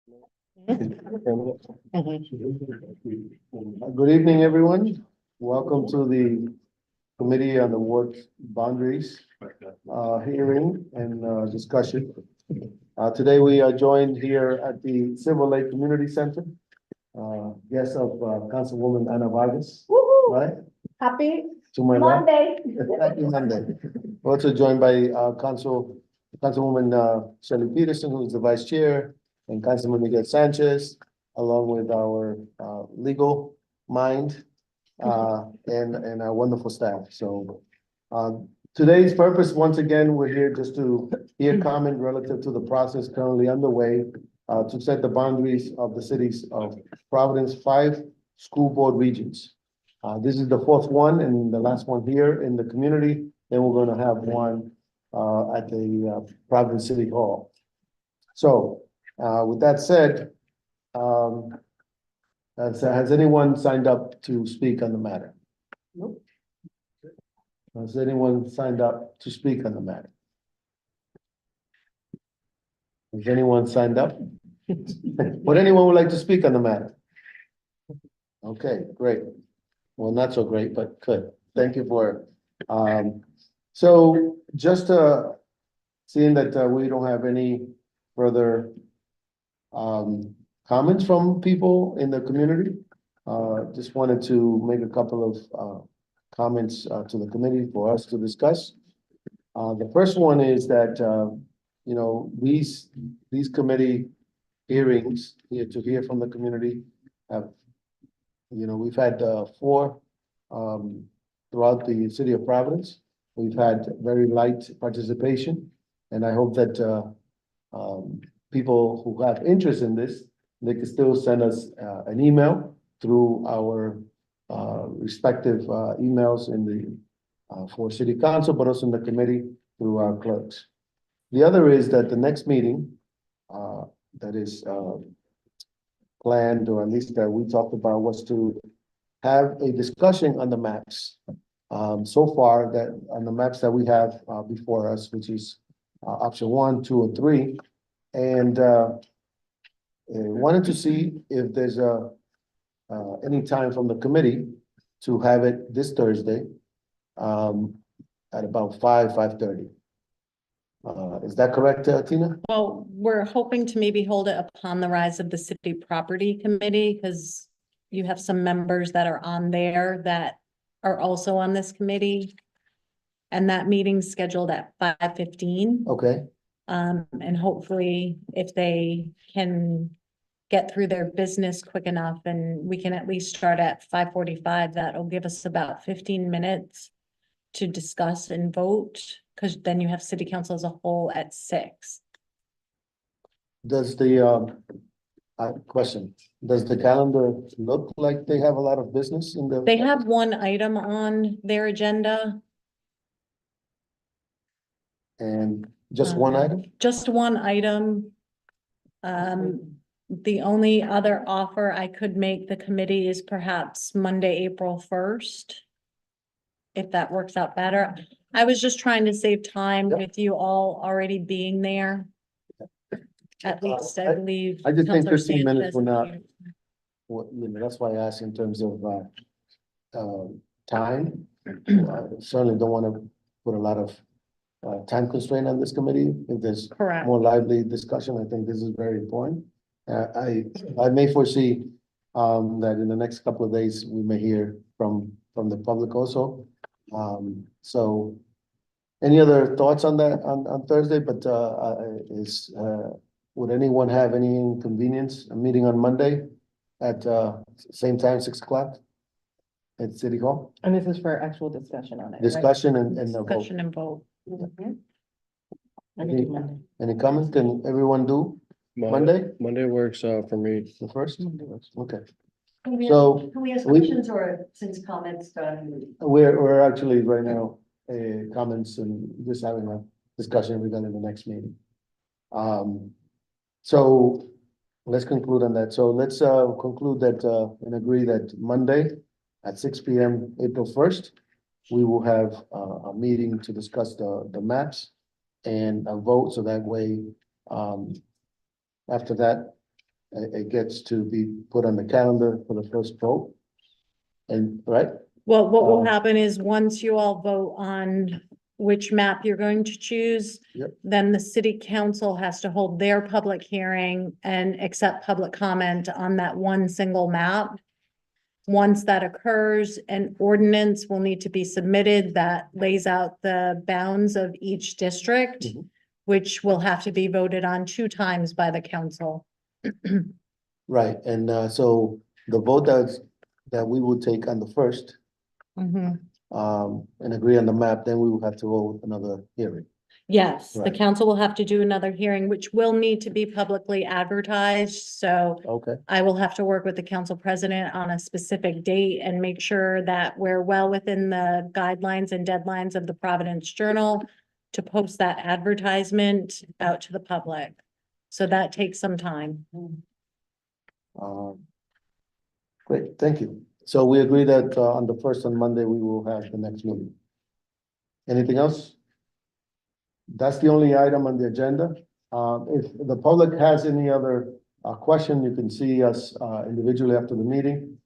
Good evening, everyone. Welcome to the Committee on the Ward Boundaries hearing and discussion. Today we are joined here at the Silver Lake Community Center. Guest of Councilwoman Ana Vargas, right? Happy To my left. Monday. Happy Monday. We're also joined by Councilwoman Shelley Peterson, who is the Vice Chair, and Councilman Miguel Sanchez, along with our legal mind and our wonderful staff. So today's purpose, once again, we're here just to hear comment relative to the process currently underway to set the boundaries of the cities of Providence 5 school board regions. This is the fourth one and the last one here in the community. Then we're going to have one at the Providence City Hall. So with that said, has anyone signed up to speak on the matter? Nope. Has anyone signed up to speak on the matter? Has anyone signed up? Would anyone would like to speak on the matter? Okay, great. Well, not so great, but good. Thank you for, so just seeing that we don't have any further comments from people in the community. Just wanted to make a couple of comments to the committee for us to discuss. The first one is that, you know, these committee hearings here to hear from the community have, you know, we've had 4 throughout the city of Providence. We've had very light participation, and I hope that people who have interest in this, they can still send us an email through our respective emails in the for city council, but also in the committee through our clerks. The other is that the next meeting that is planned, or at least that we talked about, was to have a discussion on the maps. So far, that on the maps that we have before us, which is option 1, 2, and 3, and wanted to see if there's any time from the committee to have it this Thursday at about 5:30. Is that correct, Tina? Well, we're hoping to maybe hold it upon the rise of the city property committee, because you have some members that are on there that are also on this committee. And that meeting's scheduled at 5:15. Okay, And hopefully if they can get through their business quick enough and we can at least start at 5:45, that'll give us about 15 minutes to discuss and vote, because then you have city council as a whole at 6. does the question, does the calendar look like they have a lot of business in the? They have one item on their agenda. And just one item? Just one item. The only other offer I could make the committee is perhaps Monday, April 1st. If that works out better. I was just trying to save time Yep. with you all already being there. At least I believe. I just think Councilor 15 minutes Sanchez will not- is here. Well, you know, that's why I asked in terms of time. Certainly don't want to put a lot of time constraint on this committee. If there's Correct. more lively discussion, I think this is very important. I may foresee that in the next couple of days, we may hear from the public also. So any other thoughts on that on Thursday? But would anyone have any inconvenience, a meeting on Monday at same time, 6 o'clock at City Hall? And this is for actual discussion on it, right? Discussion and the vote. Discussion and vote. Mhm. I can do Monday. Any comments? Can everyone do Monday, Monday works for me. the first? Okay, Can we So, ask, can we ask we- questions or since comments done? we're actually right now, comments and just having a discussion regarding the next meeting. So let's conclude on that. So let's conclude that and agree that Monday at 6 p.m. April 1st, we will have a meeting to discuss the maps and a vote, so that way, after that, it gets to be put on the calendar for the first vote. And, right? Well, what will Um, happen is once you all vote on which map you're going to choose, Yep. then the city council has to hold their public hearing and accept public comment on that one single map. Once that occurs, an ordinance will need to be submitted that lays out the bounds of each district, Mhm. which will have to be voted on 2 times by the council. Right, and so the vote that we would take on the first, Mhm. and agree on the map, then we will have to hold another hearing. Yes, the Right. council will have to do another hearing, which will need to be publicly advertised, so Okay, I will have to work with the council president on a specific date and make sure that we're well within the guidelines and deadlines of the Providence Journal to post that advertisement out to the public. So that takes some time. um. Great, thank you. So we agree that on the first on Monday, we will have the next meeting. Anything else? That's the only item on the agenda. If the public has any other question, you can see us individually after the meeting.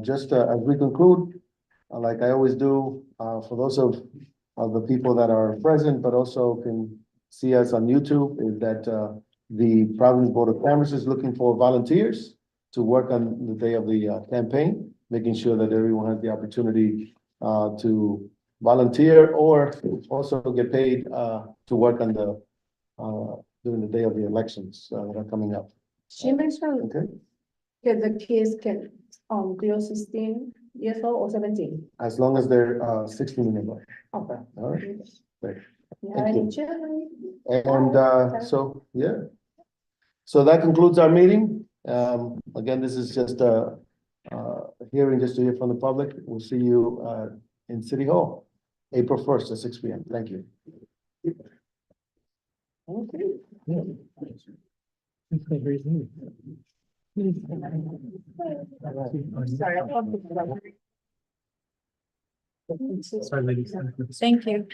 Just as we conclude, like I always do, for those of the people that are present, but also can see us on YouTube, is that the Providence Board of Commerce is looking for volunteers to work on the day of the campaign, making sure that everyone has the opportunity to volunteer or also get paid to work on the during the day of the elections that are coming up. She mentioned Okay, that the kids can, be 16 years old or 17. as long as they're 16 and above. Okay. All right, great. You Thank have any you. children? And so, yeah. So that concludes our meeting. Again, this is just a hearing just to hear from the public. We'll see you in City Hall, April 1st at 6 p.m. Thank you. Sorry. Thank you.